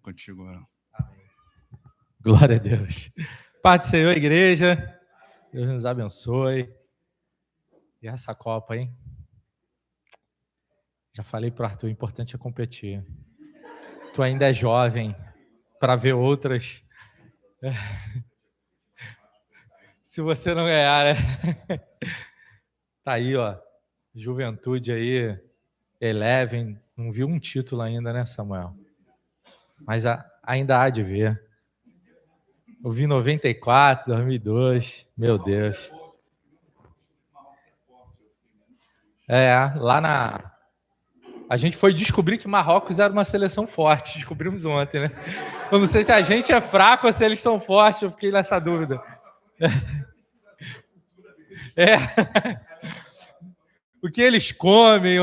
contigo. Glória a Deus. Paz do Senhor, igreja. Deus nos abençoe. E essa Copa, hein? Já falei para o Arthur, o importante é competir. Tu ainda é jovem para ver outras. Se você não ganhar, né? Tá aí, ó. Juventude aí, Eleven. Não viu um título ainda, né, Samuel? Mas ainda há de ver. Eu vi 94, 2002. Meu Deus. Lá na... A gente foi descobrir que Marrocos era uma seleção forte. Descobrimos ontem, né? Eu não sei se a gente é fraco ou se eles são fortes. Eu fiquei nessa dúvida. O que eles comem,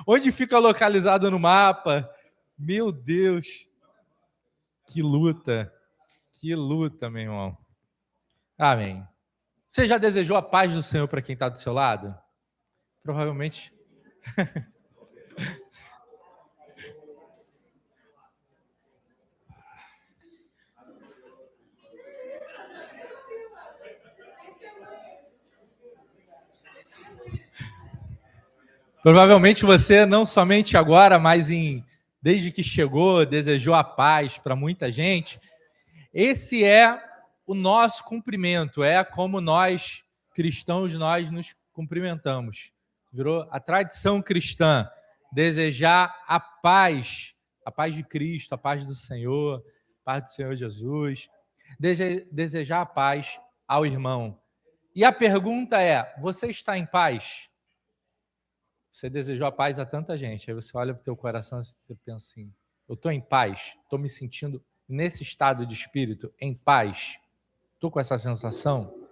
onde fica localizado no mapa. Meu Deus. Que luta, meu irmão. Amém. Você já desejou a paz do Senhor para quem está do seu lado? Provavelmente. Provavelmente você, não somente agora, mas desde que chegou, desejou a paz para muita gente. Esse é o nosso cumprimento, é como nós, cristãos, nós nos cumprimentamos. Virou a tradição cristã, desejar a paz de Cristo, a paz do Senhor, a paz do Senhor Jesus, desejar a paz ao irmão. E a pergunta é, você está em paz? Você desejou a paz a tanta gente, aí você olha para o teu coração e você pensa assim, eu estou em paz, estou me sentindo nesse estado de espírito, em paz, estou com essa sensação?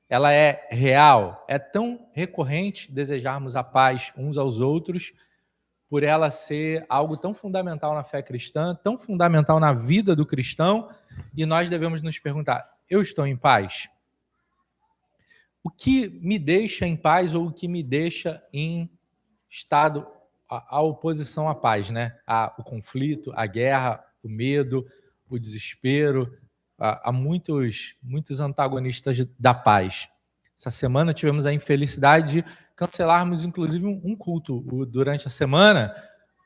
Ela é real, é tão recorrente desejarmos a paz uns aos outros, por ela ser algo tão fundamental na fé cristã, tão fundamental na vida do cristão, e nós devemos nos perguntar, eu estou em paz? O que me deixa em paz ou o que me deixa em estado, a oposição à paz, né? O conflito, a guerra, o medo, o desespero, há muitos antagonistas da paz. Essa semana tivemos a infelicidade de cancelarmos, inclusive, um culto durante a semana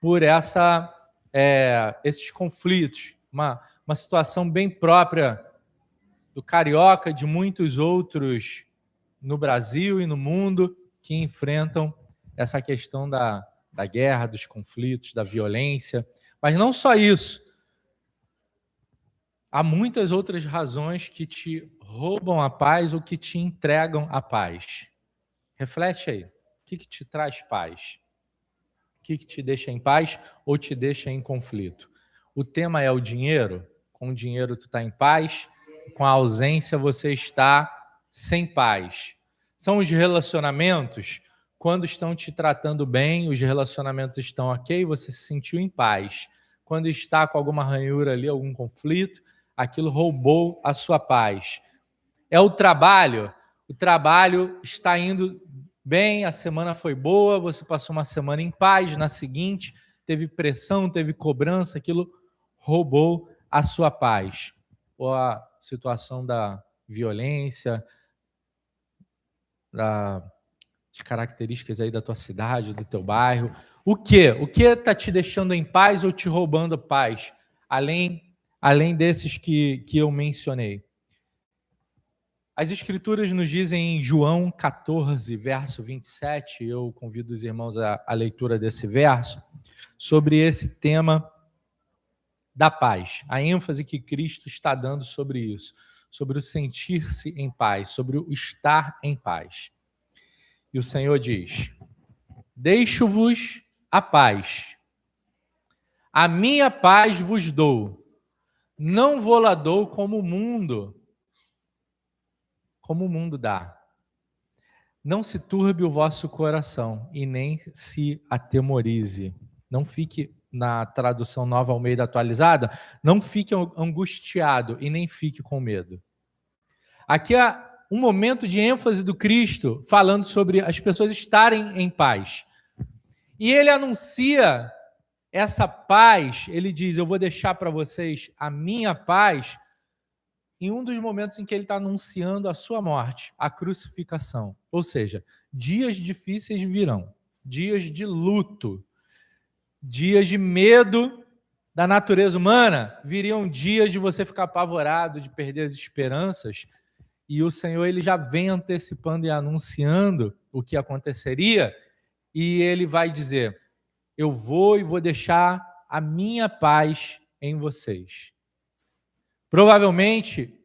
por esses conflitos. Uma situação bem própria do carioca, de muitos outros no Brasil e no mundo que enfrentam essa questão da guerra, dos conflitos, da violência. Mas não só isso. Há muitas outras razões que te roubam a paz ou que te entregam a paz. Reflete aí. O que te traz paz? O que te deixa em paz ou te deixa em conflito? O tema é o dinheiro? Com o dinheiro tu está em paz, com a ausência você está sem paz. São os relacionamentos? Quando estão te tratando bem, os relacionamentos estão ok, você se sentiu em paz. Quando está com alguma ranhura ali, algum conflito, aquilo roubou a sua paz. É o trabalho está indo bem, a semana foi boa, você passou uma semana em paz, na seguinte teve pressão, teve cobrança, aquilo roubou a sua paz. Ou a situação da violência, de características aí da tua cidade, do teu bairro. O que está te deixando em paz ou te roubando paz? Além desses que eu mencionei. As Escrituras nos dizem em João 14, verso 27, eu convido os irmãos à leitura desse verso, sobre esse tema da paz, a ênfase que Cristo está dando sobre isso, sobre o sentir-se em paz, sobre o estar em paz. E o Senhor diz, deixo-vos a paz, a minha paz vos dou, não vou-la dou como o mundo dá. Não se turbe o vosso coração e nem se atemorize. Não fique, na tradução Nova Almeida atualizada, não fique angustiado e nem fique com medo. Aqui há um momento de ênfase do Cristo falando sobre as pessoas estarem em paz. E ele anuncia essa paz, ele diz, eu vou deixar para vocês a minha paz, em um dos momentos em que ele está anunciando a sua morte, a crucificação. Ou seja, dias difíceis virão, dias de luto, dias de medo da natureza humana, viriam dias de você ficar apavorado, de perder as esperanças, e o Senhor ele já vem antecipando e anunciando o que aconteceria, e ele vai dizer, eu vou deixar a minha paz em vocês. Provavelmente,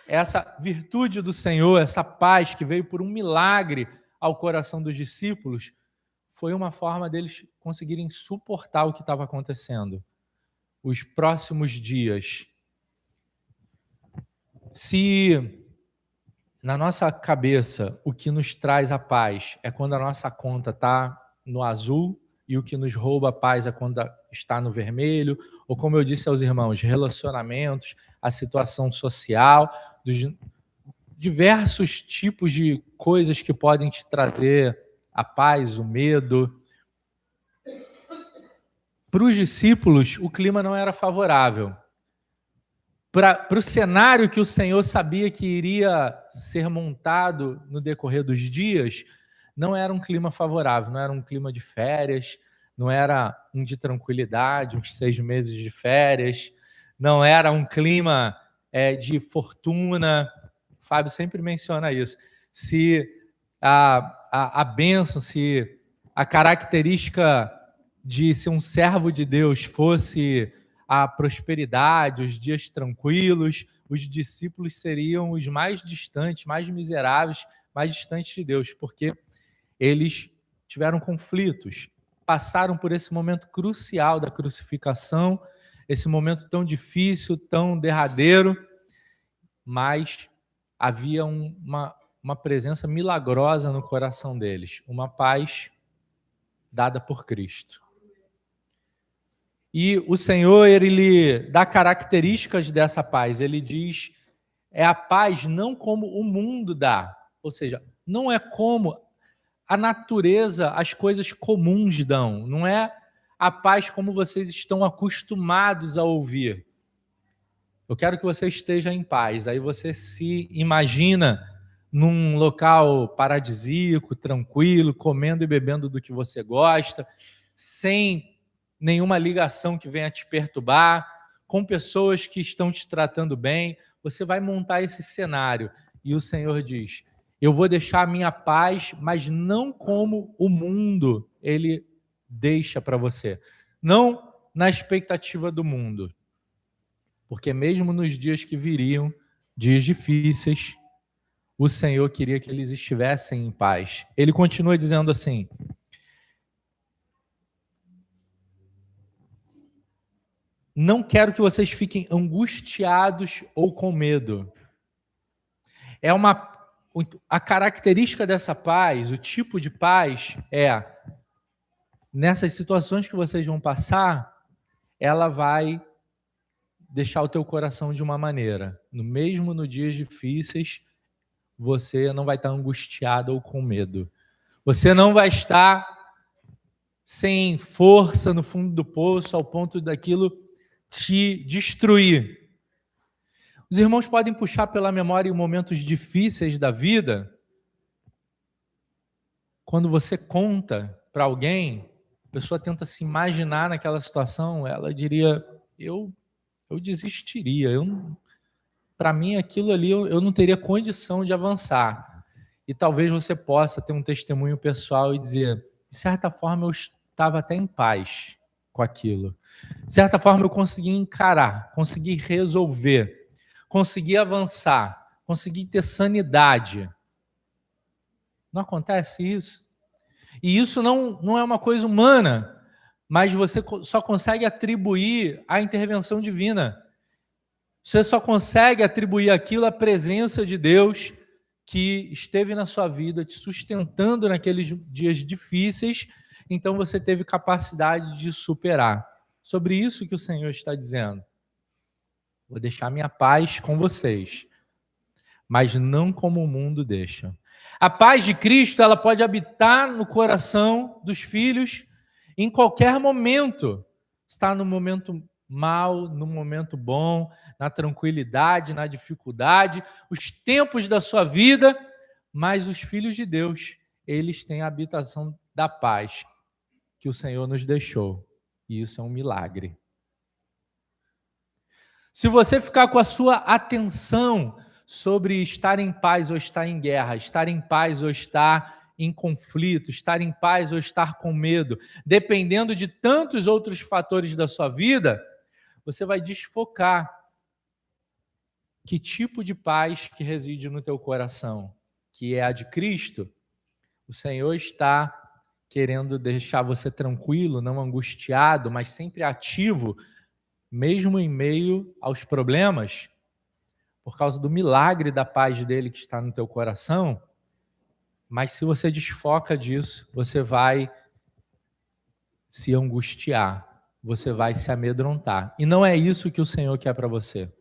essa virtude do Senhor, essa paz que veio por um milagre ao coração dos discípulos, foi uma forma deles conseguirem suportar o que estava acontecendo. Os próximos dias. Se na nossa cabeça o que nos traz a paz é quando a nossa conta está no azul e o que nos rouba a paz é quando está no vermelho, ou como eu disse aos irmãos, relacionamentos, a situação social, dos diversos tipos de coisas que podem te trazer a paz, o medo. Para os discípulos, o clima não era favorável. Para o cenário que o Senhor sabia que iria ser montado no decorrer dos dias, não era um clima favorável, não era um clima de férias, não era um de tranquilidade, uns 6 meses de férias, não era um clima de fortuna. O Fábio sempre menciona isso. Se a bênção, se a característica de ser um servo de Deus fosse a prosperidade, os dias tranquilos, os discípulos seriam os mais distantes, mais miseráveis, mais distantes de Deus, porque eles tiveram conflitos, passaram por esse momento crucial da crucificação, esse momento tão difícil, tão derradeiro, mas havia uma presença milagrosa no coração deles, uma paz dada por Cristo. E o Senhor, ele dá características dessa paz. Ele diz, é a paz não como o mundo dá. Ou seja, não é como a natureza, as coisas comuns dão. Não é a paz como vocês estão acostumados a ouvir. Eu quero que você esteja em paz. Aí você se imagina num local paradisíaco, tranquilo, comendo e bebendo do que você gosta, sem nenhuma ligação que venha te perturbar, com pessoas que estão te tratando bem. Você vai montar esse cenário. E o Senhor diz, eu vou deixar a minha paz, mas não como o mundo ele deixa para você. Não na expectativa do mundo. Porque mesmo nos dias que viriam, dias difíceis, o Senhor queria que eles estivessem em paz. Ele continua dizendo assim, não quero que vocês fiquem angustiados ou com medo. A característica dessa paz, o tipo de paz nessas situações que vocês vão passar, ela vai deixar o teu coração de uma maneira. Mesmo nos dias difíceis, você não vai estar angustiado ou com medo. Você não vai estar sem força no fundo do poço ao ponto daquilo te destruir. Os irmãos podem puxar pela memória em momentos difíceis da vida. Quando você conta para alguém, a pessoa tenta se imaginar naquela situação, ela diria, eu desistiria, para mim aquilo ali eu não teria condição de avançar. E talvez você possa ter um testemunho pessoal e dizer, de certa forma eu estava até em paz com aquilo. De certa forma eu consegui encarar, consegui resolver, consegui avançar, consegui ter sanidade. Não acontece isso? E isso não é uma coisa humana, mas você só consegue atribuir à intervenção divina. Você só consegue atribuir aquilo à presença de Deus que esteve na sua vida, te sustentando naqueles dias difíceis, então você teve capacidade de superar. Sobre isso que o Senhor está dizendo. Vou deixar minha paz com vocês, mas não como o mundo deixa. A paz de Cristo, ela pode habitar no coração dos filhos em qualquer momento. Está no momento mal, no momento bom, na tranquilidade, na dificuldade, os tempos da sua vida, mas os filhos de Deus, eles têm a habitação da paz que o Senhor nos deixou. E isso é um milagre. Se você ficar com a sua atenção sobre estar em paz ou estar em guerra, estar em paz ou estar em conflito, estar em paz ou estar com medo, dependendo de tantos outros fatores da sua vida, você vai desfocar que tipo de paz que reside no teu coração, que é a de Cristo. O Senhor está querendo deixar você tranquilo, não angustiado, mas sempre ativo, mesmo em meio aos problemas, por causa do milagre da paz dele que está no teu coração. Mas se você desfoca disso, você vai se angustiar, você vai se amedrontar. E não é isso que o Senhor quer para você.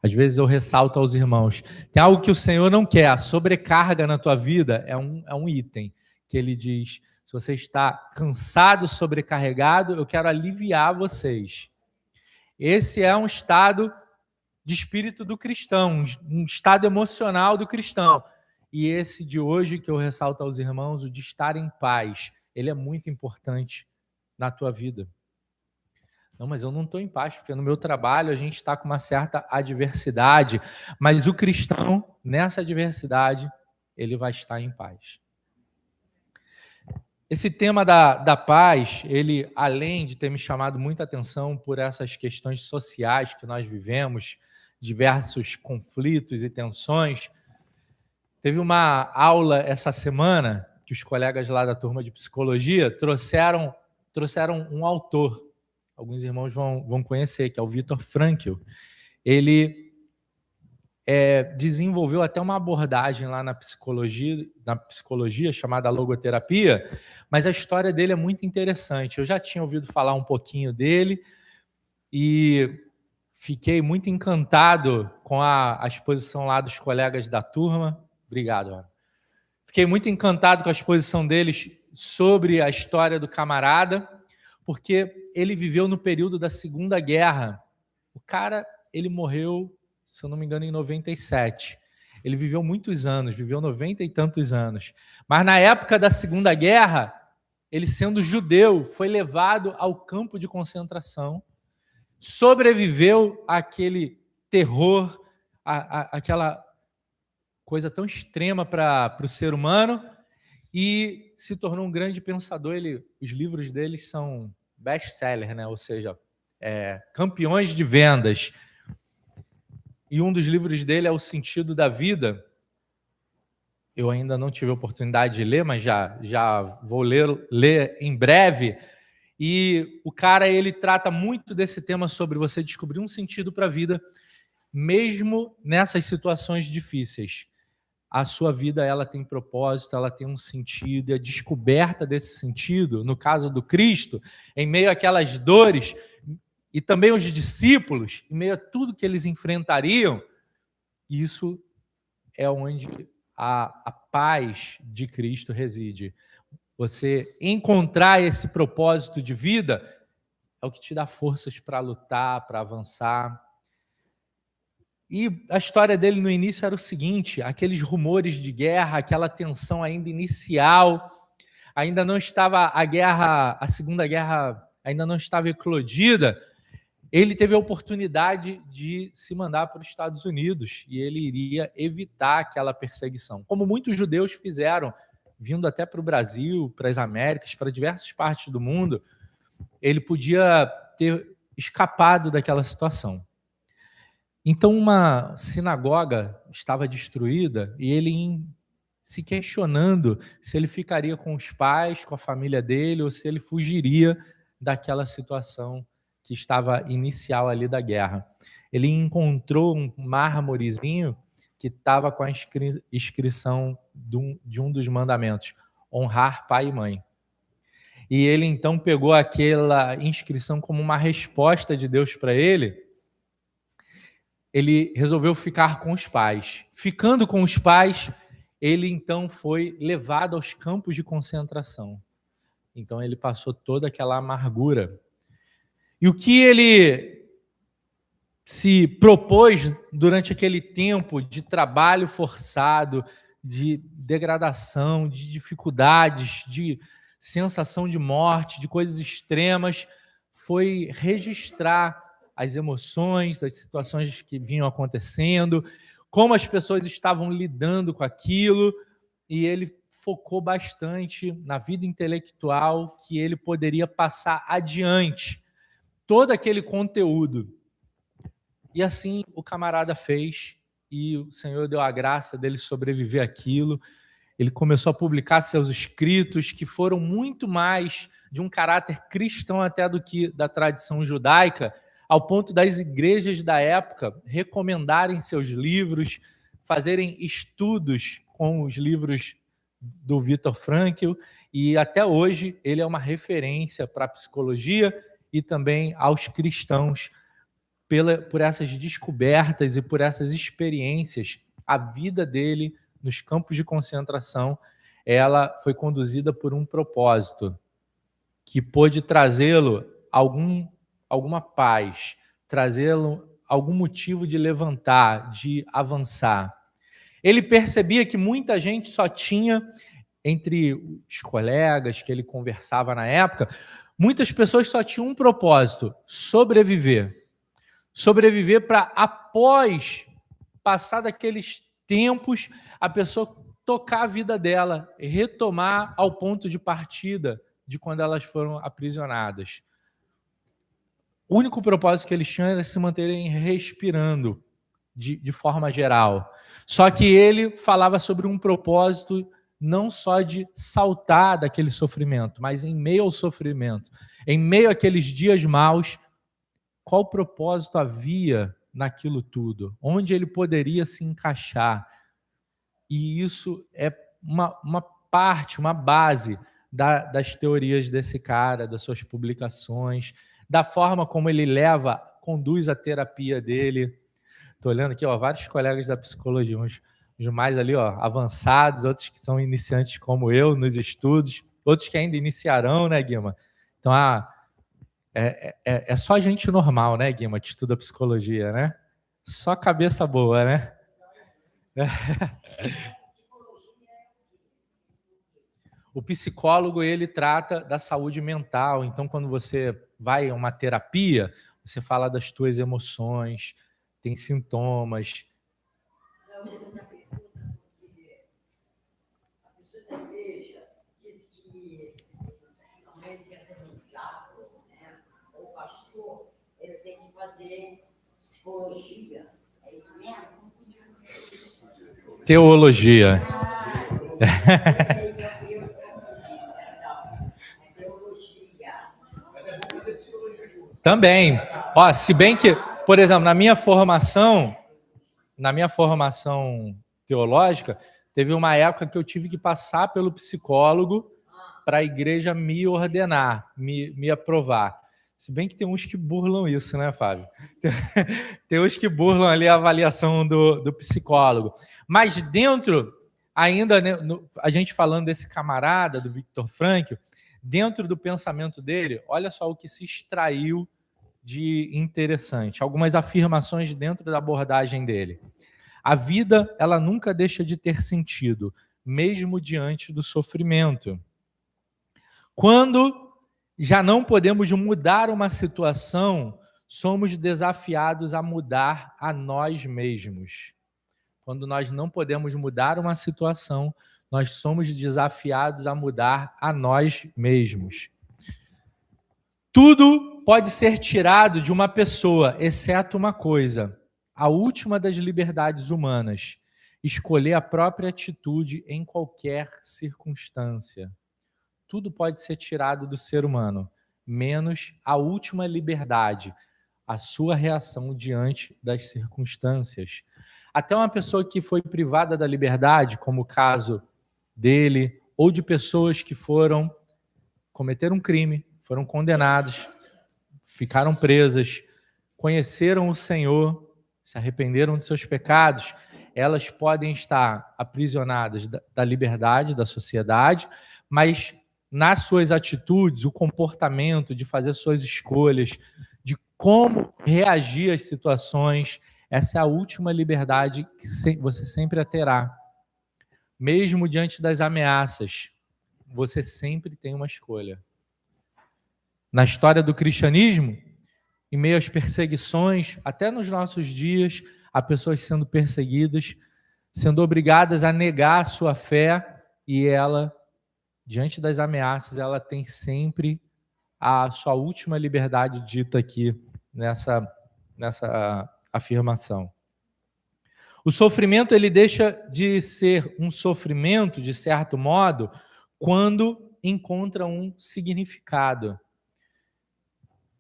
Às vezes eu ressalto aos irmãos, tem algo que o Senhor não quer, a sobrecarga na tua vida é um item, que ele diz, se você está cansado, sobrecarregado, eu quero aliviar vocês. Esse é um estado de espírito do cristão, um estado emocional do cristão. E esse de hoje que eu ressalto aos irmãos, o de estar em paz, ele é muito importante na tua vida. Não, mas eu não estou em paz, porque no meu trabalho a gente está com uma certa adversidade, mas o cristão, nessa adversidade, ele vai estar em paz. Esse tema da paz, ele, além de ter me chamado muita atenção por essas questões sociais que nós vivemos, diversos conflitos e tensões, teve uma aula essa semana que os colegas lá da turma de psicologia trouxeram um autor. Alguns irmãos vão conhecer, que é o Viktor Frankl. Ele desenvolveu até uma abordagem lá na psicologia chamada logoterapia, mas a história dele é muito interessante. Eu já tinha ouvido falar um pouquinho dele e fiquei muito encantado com a exposição lá dos colegas da turma. Obrigado, Ana. Fiquei muito encantado com a exposição deles sobre a história do camarada, porque ele viveu no período da Segunda Guerra. O cara, ele morreu, se eu não me engano, em 97. Ele viveu muitos anos, viveu 90 e tantos anos. Mas na época da Segunda Guerra, ele sendo judeu, foi levado ao campo de concentração, sobreviveu àquele terror, àquela coisa tão extrema para o ser humano, e se tornou um grande pensador. Os livros dele são best-seller, né? Ou seja, campeões de vendas. E um dos livros dele é O Sentido da Vida. Eu ainda não tive a oportunidade de ler, mas já vou ler em breve. E o cara, ele trata muito desse tema sobre você descobrir um sentido para a vida, mesmo nessas situações difíceis. A sua vida, ela tem propósito, ela tem um sentido, e a descoberta desse sentido, no caso do Cristo, em meio àquelas dores, e também os discípulos, em meio a tudo que eles enfrentariam, isso é onde a paz de Cristo reside. Você encontrar esse propósito de vida é o que te dá forças para lutar, para avançar. E a história dele no início era o seguinte, aqueles rumores de guerra, aquela tensão ainda inicial, ainda não estava a Segunda Guerra ainda não estava eclodida. Ele teve a oportunidade de se mandar para os Estados Unidos e ele iria evitar aquela perseguição, como muitos judeus fizeram, vindo até para o Brasil, para as Américas, para diversas partes do mundo. Ele podia ter escapado daquela situação. Então, uma sinagoga estava destruída e ele se questionando se ele ficaria com os pais, com a família dele, ou se ele fugiria daquela situação que estava inicial ali da guerra. Ele encontrou um mármorezinho que estava com a inscrição de um dos mandamentos, honrar pai e mãe. E ele então pegou aquela inscrição como uma resposta de Deus para ele. Ele resolveu ficar com os pais. Ficando com os pais, ele então foi levado aos campos de concentração. Então ele passou toda aquela amargura. E o que ele se propôs durante aquele tempo de trabalho forçado, de degradação, de dificuldades, de sensação de morte, de coisas extremas, foi registrar as emoções, as situações que vinham acontecendo, como as pessoas estavam lidando com aquilo, e ele focou bastante na vida intelectual que ele poderia passar adiante todo aquele conteúdo. E assim o camarada fez, e o Senhor deu a graça dele sobreviver àquilo. Ele começou a publicar seus escritos, que foram muito mais de um caráter cristão até do que da tradição judaica, ao ponto das igrejas da época recomendarem seus livros, fazerem estudos com os livros do Viktor Frankl, e até hoje ele é uma referência para a psicologia e também aos cristãos, por essas descobertas e por essas experiências. A vida dele nos campos de concentração, ela foi conduzida por um propósito que pôde trazê-lo alguma paz, trazê-lo algum motivo de levantar, de avançar. Ele percebia que muita gente só tinha, entre os colegas que ele conversava na época, muitas pessoas só tinham um propósito: sobreviver. Sobreviver para, após passar daqueles tempos, a pessoa tocar a vida dela, retomar ao ponto de partida de quando elas foram aprisionadas. O único propósito que eles tinham era se manterem respirando de forma geral. Só que ele falava sobre um propósito não só de saltar daquele sofrimento, mas em meio ao sofrimento, em meio àqueles dias maus, qual propósito havia naquilo tudo? Onde ele poderia se encaixar? E isso é uma parte, uma base das teorias desse cara, das suas publicações, da forma como ele conduz a terapia dele. Estou olhando aqui, vários colegas da psicologia, uns mais ali, avançados, outros que são iniciantes como eu nos estudos, outros que ainda iniciarão, né, Guima? Então, é só gente normal, né, Guima, que estuda psicologia, né? Só cabeça boa, né? O psicólogo, ele trata da saúde mental. Então, quando você vai a uma terapia, você fala das tuas emoções, tem sintomas. Psicologia, é isso mesmo? Teologia. Também. Se bem que, por exemplo, na minha formação teológica, teve uma época que eu tive que passar pelo psicólogo para a igreja me ordenar, me aprovar. Se bem que tem uns que burlam isso, né, Fábio? Tem uns que burlam ali a avaliação do psicólogo. Mas dentro, ainda, né, a gente falando desse camarada, do Viktor Frankl, dentro do pensamento dele, olha só o que se extraiu de interessante. Algumas afirmações dentro da abordagem dele. A vida, ela nunca deixa de ter sentido, mesmo diante do sofrimento. Quando já não podemos mudar uma situação, somos desafiados a mudar a nós mesmos. Quando nós não podemos mudar uma situação, nós somos desafiados a mudar a nós mesmos. Tudo pode ser tirado de uma pessoa, exceto uma coisa: a última das liberdades humanas, escolher a própria atitude em qualquer circunstância. Tudo pode ser tirado do ser humano, menos a última liberdade, a sua reação diante das circunstâncias. Até uma pessoa que foi privada da liberdade, como o caso dele, ou de pessoas que cometeram um crime, foram condenados, ficaram presas, conheceram o Senhor, se arrependeram de seus pecados, elas podem estar aprisionadas da liberdade, da sociedade, mas nas suas atitudes, o comportamento de fazer suas escolhas, como reagir às situações. Essa é a última liberdade que você sempre a terá. Mesmo diante das ameaças, você sempre tem uma escolha. Na história do cristianismo, em meio às perseguições, até nos nossos dias, há pessoas sendo perseguidas, sendo obrigadas a negar a sua fé, e ela, diante das ameaças, ela tem sempre a sua última liberdade dita aqui nessa afirmação. O sofrimento, ele deixa de ser um sofrimento, de certo modo, quando encontra um significado.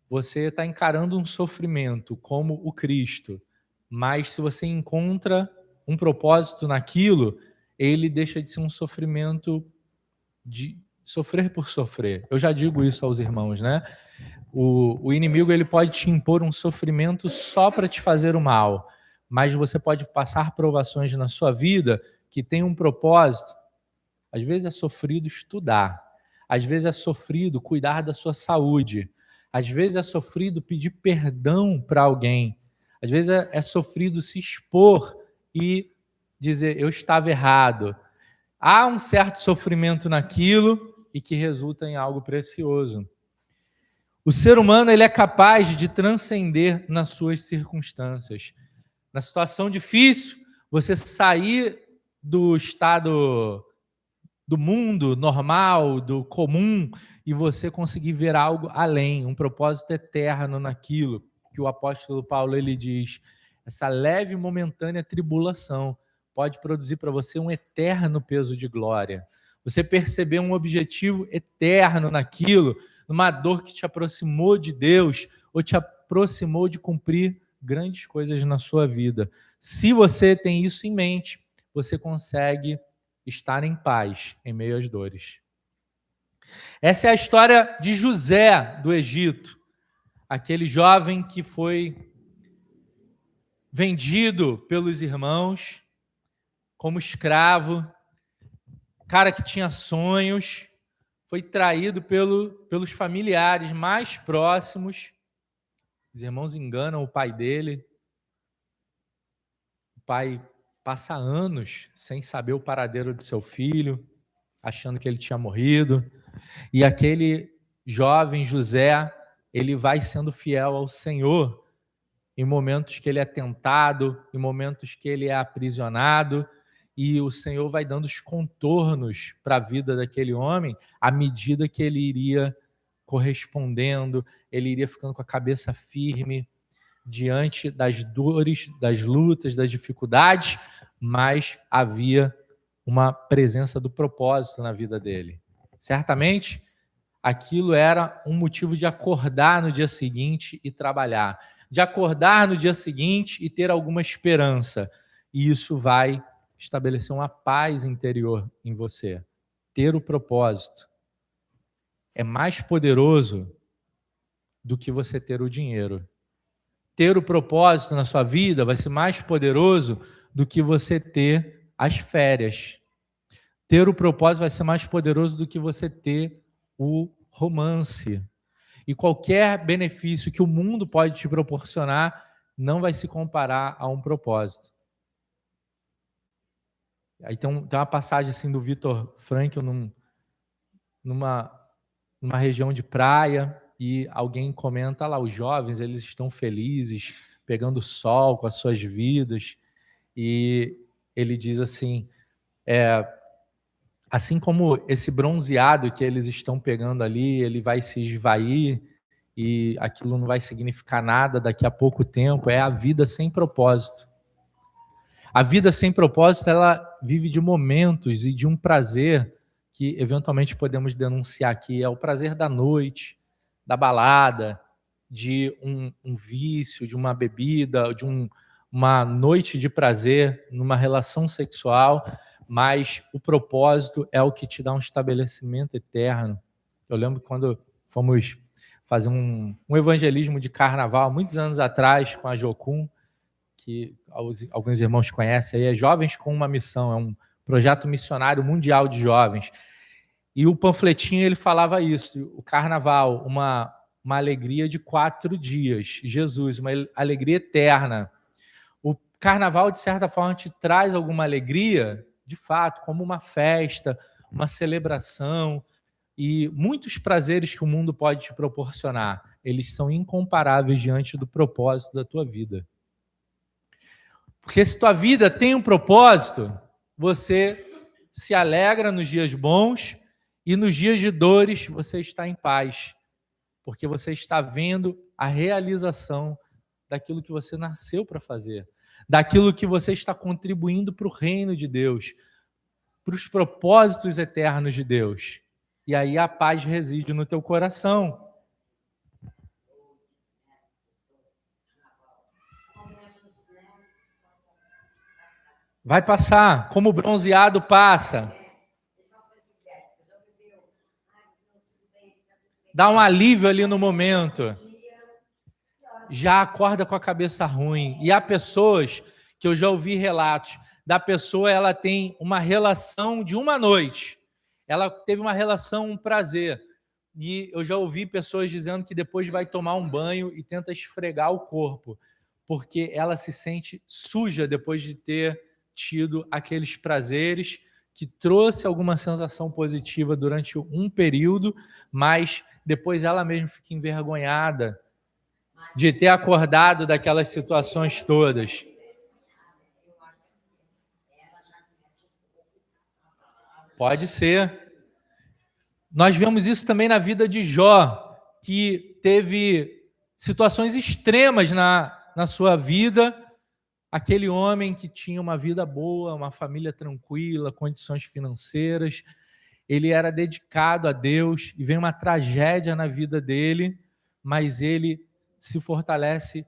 Você está encarando um sofrimento como o Cristo, mas se você encontra um propósito naquilo, ele deixa de ser um sofrimento de sofrer por sofrer. Eu já digo isso aos irmãos, né? O inimigo, ele pode te impor um sofrimento só para te fazer o mal, mas você pode passar provações na sua vida que tem um propósito. Às vezes é sofrido estudar, às vezes é sofrido cuidar da sua saúde, às vezes é sofrido pedir perdão para alguém, às vezes é sofrido se expor e dizer, eu estava errado. Há um certo sofrimento naquilo e que resulta em algo precioso. O ser humano, ele é capaz de transcender nas suas circunstâncias. Na situação difícil, você sair do estado do mundo normal, do comum, e você conseguir ver algo além, um propósito eterno naquilo que o apóstolo Paulo, ele diz, essa leve e momentânea tribulação pode produzir para você um eterno peso de glória. Você perceber um objetivo eterno naquilo, numa dor que te aproximou de Deus ou te aproximou de cumprir grandes coisas na sua vida. Se você tem isso em mente, você consegue estar em paz em meio às dores. Essa é a história de José do Egito, aquele jovem que foi vendido pelos irmãos como escravo, cara que tinha sonhos, foi traído pelos familiares mais próximos. Os irmãos enganam o pai dele. O pai passa anos sem saber o paradeiro de seu filho, achando que ele tinha morrido. E aquele jovem José, ele vai sendo fiel ao Senhor em momentos que ele é tentado, em momentos que ele é aprisionado, e o Senhor vai dando os contornos para a vida daquele homem à medida que ele iria correspondendo, ele iria ficando com a cabeça firme diante das dores, das lutas, das dificuldades, mas havia uma presença do propósito na vida dele. Certamente, aquilo era um motivo de acordar no dia seguinte e trabalhar, de acordar no dia seguinte e ter alguma esperança. E isso vai estabelecer uma paz interior em você. Ter o propósito é mais poderoso do que você ter o dinheiro. Ter o propósito na sua vida vai ser mais poderoso do que você ter as férias. Ter o propósito vai ser mais poderoso do que você ter o romance. E qualquer benefício que o mundo pode te proporcionar não vai se comparar a um propósito. Aí tem uma passagem assim do Viktor Frankl numa região de praia, e alguém comenta lá, os jovens, eles estão felizes, pegando sol com as suas vidas, e ele diz assim, assim como esse bronzeado que eles estão pegando ali, ele vai se esvair, e aquilo não vai significar nada daqui a pouco tempo, é a vida sem propósito. A vida sem propósito, ela vive de momentos e de um prazer que eventualmente podemos denunciar aqui, é o prazer da noite, da balada, de um vício, de uma bebida, de uma noite de prazer, numa relação sexual, mas o propósito é o que te dá um estabelecimento eterno. Eu lembro quando fomos fazer um evangelismo de carnaval, muitos anos atrás, com a Jocum, que alguns irmãos conhecem, aí é Jovens com uma Missão, é um projeto missionário mundial de jovens. E o panfletinho, ele falava isso, o carnaval, uma uma alegria de 4 dias. Jesus, uma alegria eterna. O carnaval, de certa forma, te traz alguma alegria, de fato, como uma festa, uma celebração e muitos prazeres que o mundo pode te proporcionar. Eles são incomparáveis diante do propósito da tua vida. Porque se tua vida tem um propósito, você se alegra nos dias bons e nos dias de dores você está em paz, porque você está vendo a realização daquilo que você nasceu para fazer, daquilo que você está contribuindo para o reino de Deus, para os propósitos eternos de Deus. E aí a paz reside no teu coração. Vai passar, como o bronzeado passa. Dá um alívio ali no momento. Já acorda com a cabeça ruim. E há pessoas que eu já ouvi relatos da pessoa, ela tem uma relação de uma noite. Ela teve uma relação, um prazer. E eu já ouvi pessoas dizendo que depois vai tomar um banho e tenta esfregar o corpo, porque ela se sente suja depois de ter tido aqueles prazeres que trouxe alguma sensação positiva durante um período, mas depois ela mesma fica envergonhada de ter acordado daquelas situações todas. Pode ser. Nós vemos isso também na vida de Jó, que teve situações extremas na sua vida. Aquele homem que tinha uma vida boa, uma família tranquila, condições financeiras, ele era dedicado a Deus e vem uma tragédia na vida dele, mas ele se fortalece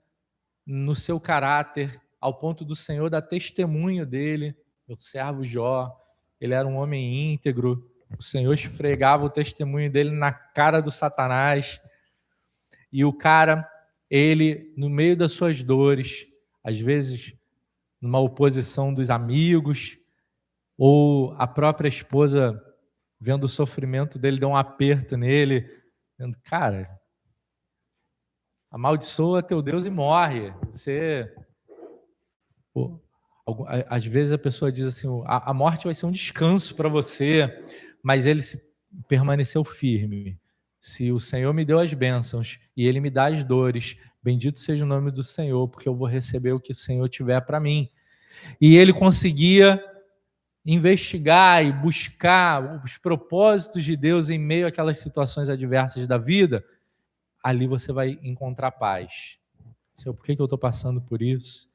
no seu caráter, ao ponto do Senhor dar testemunho dele, meu servo Jó. Ele era um homem íntegro, o Senhor esfregava o testemunho dele na cara do Satanás. E o cara, ele, no meio das suas dores, às vezes numa oposição dos amigos, ou a própria esposa, vendo o sofrimento dele, dá um aperto nele, dizendo, cara, amaldiçoa teu Deus e morre. Você... Pô, às vezes a pessoa diz assim, a morte vai ser um descanso para você, mas ele permaneceu firme. Se o Senhor me deu as bênçãos e Ele me dá as dores, bendito seja o nome do Senhor, porque eu vou receber o que o Senhor tiver para mim. E ele conseguia investigar e buscar os propósitos de Deus em meio àquelas situações adversas da vida. Ali você vai encontrar paz. Senhor, por que eu estou passando por isso?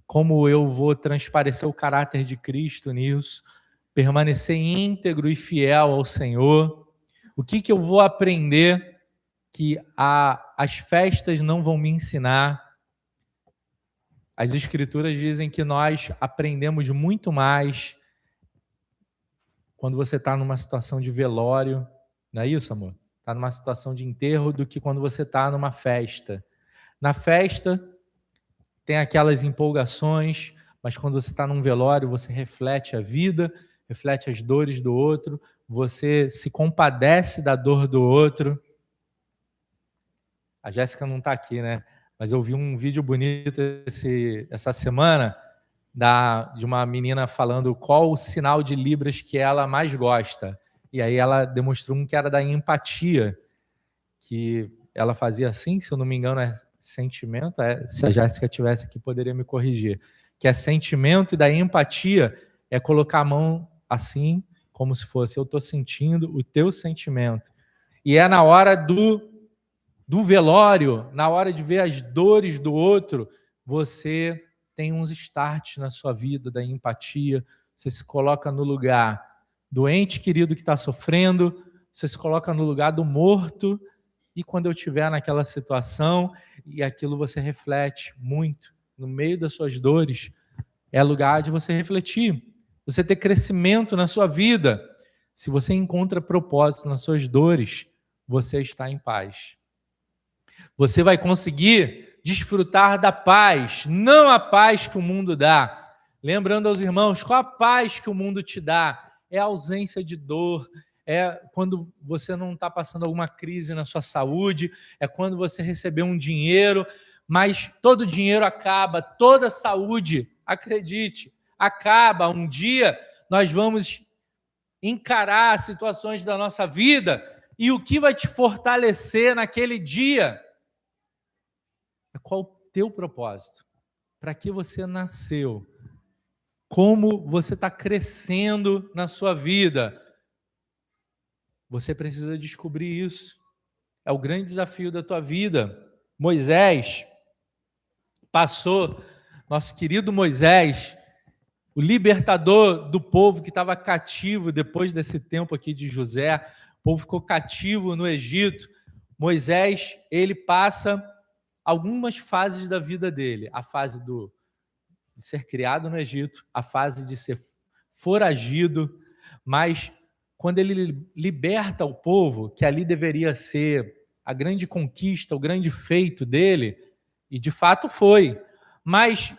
Como eu vou transparecer o caráter de Cristo nisso? Permanecer íntegro e fiel ao Senhor? O que eu vou aprender que as festas não vão me ensinar? As Escrituras dizem que nós aprendemos muito mais quando você está numa situação de velório, não é isso, amor? Está numa situação de enterro do que quando você está numa festa. Na festa tem aquelas empolgações, mas quando você está num velório, você reflete a vida, reflete as dores do outro, você se compadece da dor do outro. A Jéssica não está aqui, né? Mas eu vi um vídeo bonito essa semana de uma menina falando qual o sinal de Libras que ela mais gosta. E aí ela demonstrou um que era da empatia, que ela fazia assim, se eu não me engano, é sentimento. Se a Jéssica estivesse aqui, poderia me corrigir. Que é sentimento, e da empatia é colocar a mão assim, como se fosse, eu estou sentindo o teu sentimento. E é na hora do velório, na hora de ver as dores do outro, você tem uns starts na sua vida da empatia, você se coloca no lugar do ente querido que está sofrendo, você se coloca no lugar do morto, e quando eu estiver naquela situação, e aquilo você reflete muito, no meio das suas dores, é lugar de você refletir, você ter crescimento na sua vida. Se você encontra propósito nas suas dores, você está em paz. Você vai conseguir desfrutar da paz, não a paz que o mundo dá. Lembrando aos irmãos, qual a paz que o mundo te dá? É a ausência de dor, é quando você não está passando alguma crise na sua saúde, é quando você recebeu um dinheiro, mas todo dinheiro acaba, toda saúde, acredite, acaba. Um dia nós vamos encarar situações da nossa vida e o que vai te fortalecer naquele dia é qual o teu propósito, para que você nasceu, como você está crescendo na sua vida. Você precisa descobrir isso. É o grande desafio da tua vida. Moisés passou, nosso querido Moisés, o libertador do povo que estava cativo depois desse tempo aqui de José, o povo ficou cativo no Egito. Moisés, ele passa algumas fases da vida dele, a fase de ser criado no Egito, a fase de ser foragido, mas quando ele liberta o povo, que ali deveria ser a grande conquista, o grande feito dele, e de fato foi, mas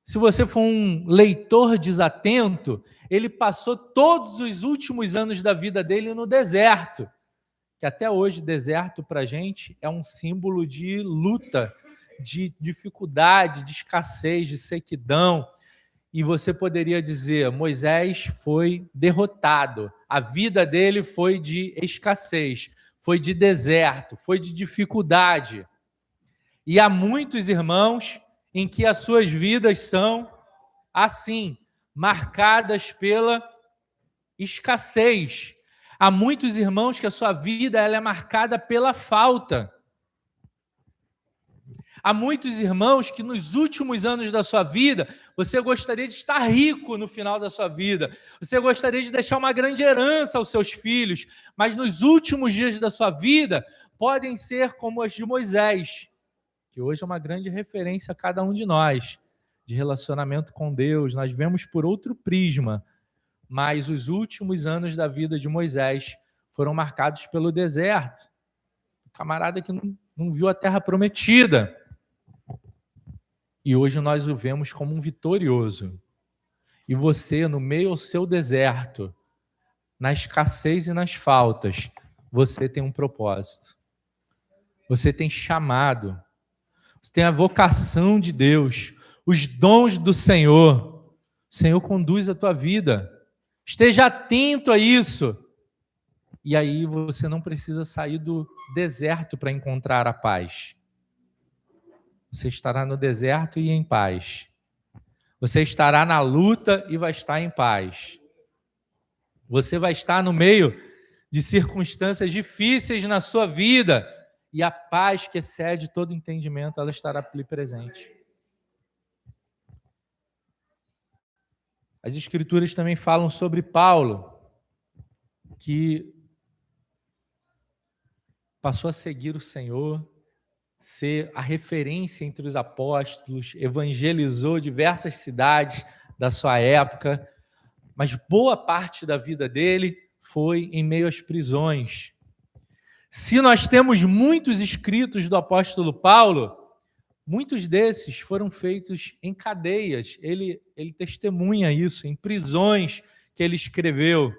se você for um leitor desatento, ele passou todos os últimos anos da vida dele no deserto, que até hoje deserto para a gente é um símbolo de luta, de dificuldade, de escassez, de sequidão. E você poderia dizer, Moisés foi derrotado, a vida dele foi de escassez, foi de deserto, foi de dificuldade. E há muitos irmãos em que as suas vidas são assim, marcadas pela escassez. Há muitos irmãos que a sua vida ela é marcada pela falta. Há muitos irmãos que nos últimos anos da sua vida, você gostaria de estar rico no final da sua vida. Você gostaria de deixar uma grande herança aos seus filhos, mas nos últimos dias da sua vida podem ser como as de Moisés, que hoje é uma grande referência a cada um de nós, de relacionamento com Deus. Nós vemos por outro prisma, mas os últimos anos da vida de Moisés foram marcados pelo deserto. O camarada que não viu a terra prometida. E hoje nós o vemos como um vitorioso. E você, no meio ao seu deserto, na escassez e nas faltas, você tem um propósito. Você tem chamado. Você tem a vocação de Deus, os dons do Senhor. O Senhor conduz a tua vida. Esteja atento a isso. E aí você não precisa sair do deserto para encontrar a paz. Você estará no deserto e em paz. Você estará na luta e vai estar em paz. Você vai estar no meio de circunstâncias difíceis na sua vida e a paz que excede todo entendimento, ela estará ali presente. As Escrituras também falam sobre Paulo, que passou a seguir o Senhor, ser a referência entre os apóstolos, evangelizou diversas cidades da sua época, mas boa parte da vida dele foi em meio às prisões. Se nós temos muitos escritos do apóstolo Paulo, muitos desses foram feitos em cadeias. Ele testemunha isso, em prisões que ele escreveu.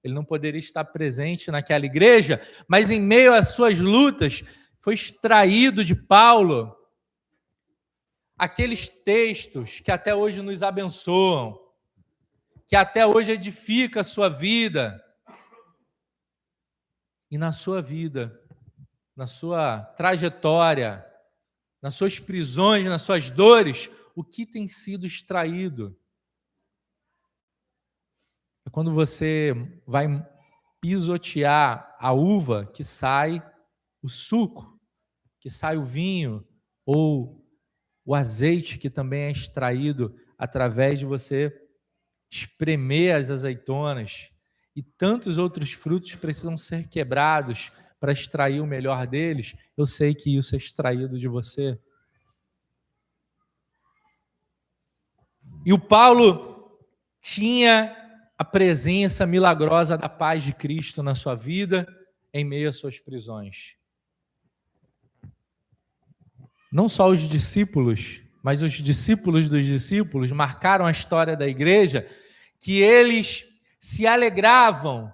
Ele não poderia estar presente naquela igreja, mas em meio às suas lutas, foi extraído de Paulo aqueles textos que até hoje nos abençoam, que até hoje edifica a sua vida. E na sua vida, na sua trajetória, nas suas prisões, nas suas dores, o que tem sido extraído? É quando você vai pisotear a uva que sai o suco, que sai o vinho, ou o azeite que também é extraído através de você espremer as azeitonas, e tantos outros frutos precisam ser quebrados para extrair o melhor deles. Eu sei que isso é extraído de você. E o Paulo tinha a presença milagrosa da paz de Cristo na sua vida, em meio às suas prisões. Não só os discípulos, mas os discípulos dos discípulos marcaram a história da igreja, que eles se alegravam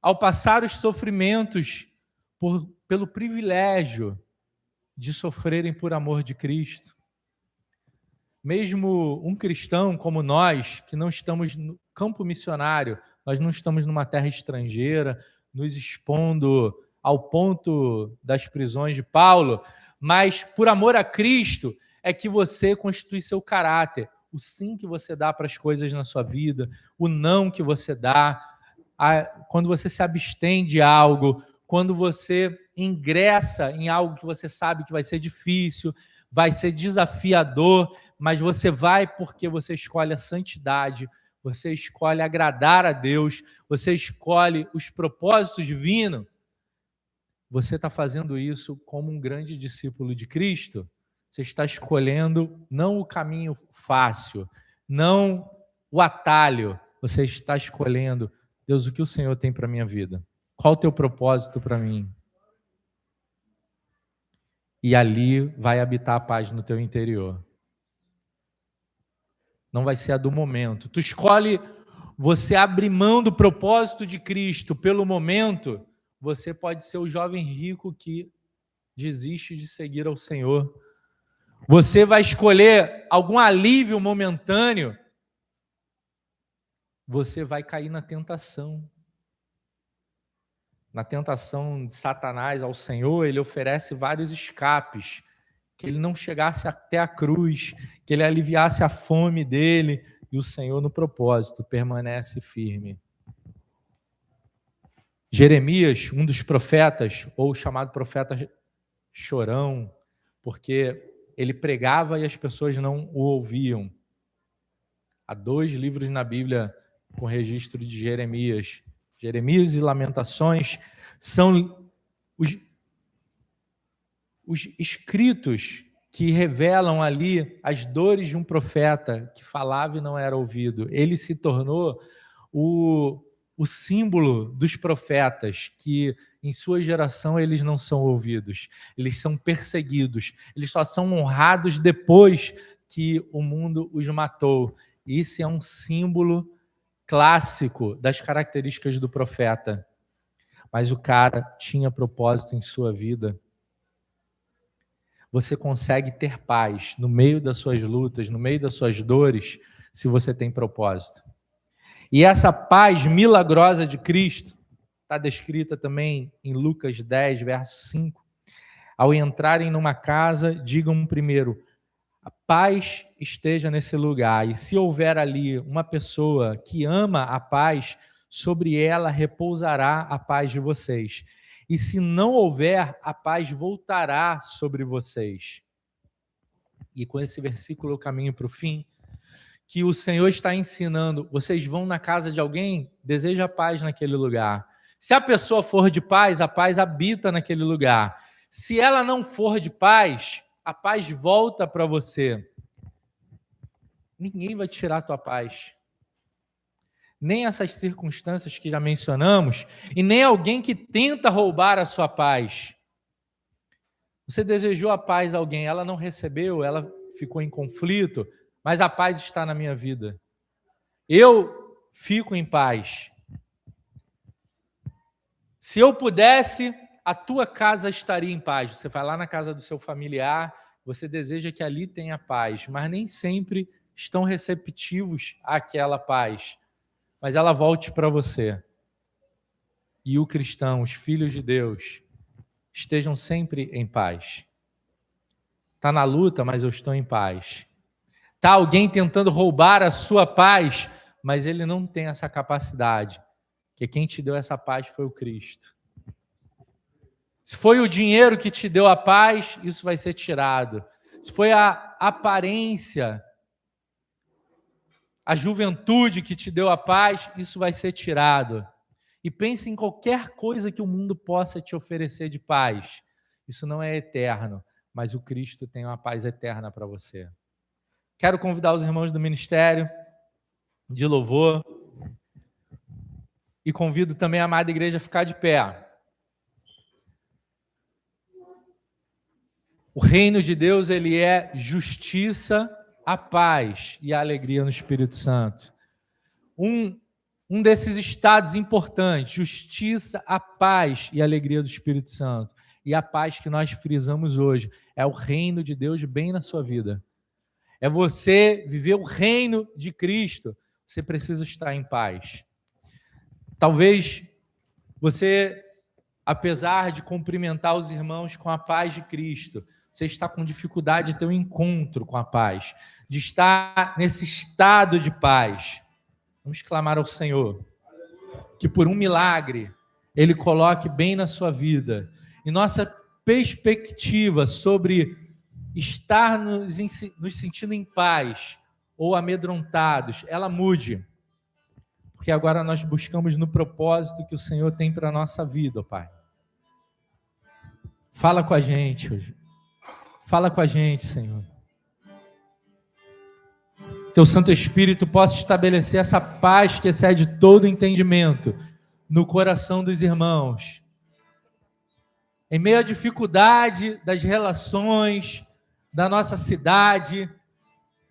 ao passar os sofrimentos pelo privilégio de sofrerem por amor de Cristo. Mesmo um cristão como nós, que não estamos no campo missionário, nós não estamos numa terra estrangeira, nos expondo ao ponto das prisões de Paulo, mas por amor a Cristo é que você constitui seu caráter. O sim que você dá para as coisas na sua vida, o não que você dá, quando você se abstém de algo, quando você ingressa em algo que você sabe que vai ser difícil, vai ser desafiador, mas você vai porque você escolhe a santidade, você escolhe agradar a Deus, você escolhe os propósitos divinos. Você está fazendo isso como um grande discípulo de Cristo. Você está escolhendo não o caminho fácil, não o atalho. Você está escolhendo, Deus, o que o Senhor tem para a minha vida? Qual o teu propósito para mim? E ali vai habitar a paz no teu interior. Não vai ser a do momento. Tu escolhe você abrir mão do propósito de Cristo pelo momento, você pode ser o jovem rico que desiste de seguir ao Senhor. Você vai escolher algum alívio momentâneo, você vai cair na tentação. Na tentação de Satanás ao Senhor, ele oferece vários escapes, que ele não chegasse até a cruz, que ele aliviasse a fome dele, e o Senhor, no propósito, permanece firme. Jeremias, um dos profetas, ou chamado profeta chorão, porque ele pregava e as pessoas não o ouviam. Há 2 livros na Bíblia com registro de Jeremias. Jeremias e Lamentações são os escritos que revelam ali as dores de um profeta que falava e não era ouvido. Ele se tornou o símbolo dos profetas, que em sua geração eles não são ouvidos, eles são perseguidos, eles só são honrados depois que o mundo os matou. Isso é um símbolo clássico das características do profeta. Mas o cara tinha propósito em sua vida. Você consegue ter paz no meio das suas lutas, no meio das suas dores, se você tem propósito. E essa paz milagrosa de Cristo está descrita também em Lucas 10, verso 5. Ao entrarem numa casa, digam primeiro: a paz esteja nesse lugar. E se houver ali uma pessoa que ama a paz, sobre ela repousará a paz de vocês. E se não houver, a paz voltará sobre vocês. E com esse versículo eu caminho para o fim, que o Senhor está ensinando. Vocês vão na casa de alguém, deseja paz naquele lugar. Se a pessoa for de paz, a paz habita naquele lugar. Se ela não for de paz, a paz volta para você. Ninguém vai tirar a tua paz. Nem essas circunstâncias que já mencionamos, e nem alguém que tenta roubar a sua paz. Você desejou a paz a alguém, ela não recebeu, ela ficou em conflito, mas a paz está na minha vida. Eu fico em paz. Se eu pudesse, a tua casa estaria em paz. Você vai lá na casa do seu familiar, você deseja que ali tenha paz, mas nem sempre estão receptivos àquela paz. Mas ela volte para você. E o cristão, os filhos de Deus, estejam sempre em paz. Está na luta, mas eu estou em paz. Está alguém tentando roubar a sua paz, mas ele não tem essa capacidade. Porque quem te deu essa paz foi o Cristo. Se foi o dinheiro que te deu a paz, isso vai ser tirado. Se foi a aparência, a juventude que te deu a paz, isso vai ser tirado. E pense em qualquer coisa que o mundo possa te oferecer de paz. Isso não é eterno, mas o Cristo tem uma paz eterna para você. Quero convidar os irmãos do ministério de louvor e convido também a amada igreja a ficar de pé. O reino de Deus, ele é justiça, a paz e a alegria no Espírito Santo. Um um desses estados importantes: justiça, a paz e a alegria do Espírito Santo. E a paz que nós frisamos hoje é o reino de Deus bem na sua vida. É você viver o reino de Cristo. Você precisa estar em paz. Talvez você, apesar de cumprimentar os irmãos com a paz de Cristo, você está com dificuldade de ter um encontro com a paz, de estar nesse estado de paz. Vamos clamar ao Senhor que por um milagre Ele coloque bem na sua vida. E nossa perspectiva sobre estar nos sentindo em paz ou amedrontados, ela mude. Porque agora nós buscamos no propósito que o Senhor tem para a nossa vida, ó Pai. Fala com a gente hoje. Fala com a gente, Senhor. Teu Santo Espírito possa estabelecer essa paz que excede todo entendimento no coração dos irmãos. Em meio à dificuldade das relações, da nossa cidade,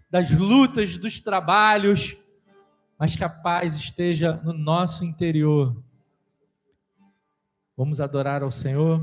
das lutas dos trabalhos, mas que a paz esteja no nosso interior. Vamos adorar ao Senhor.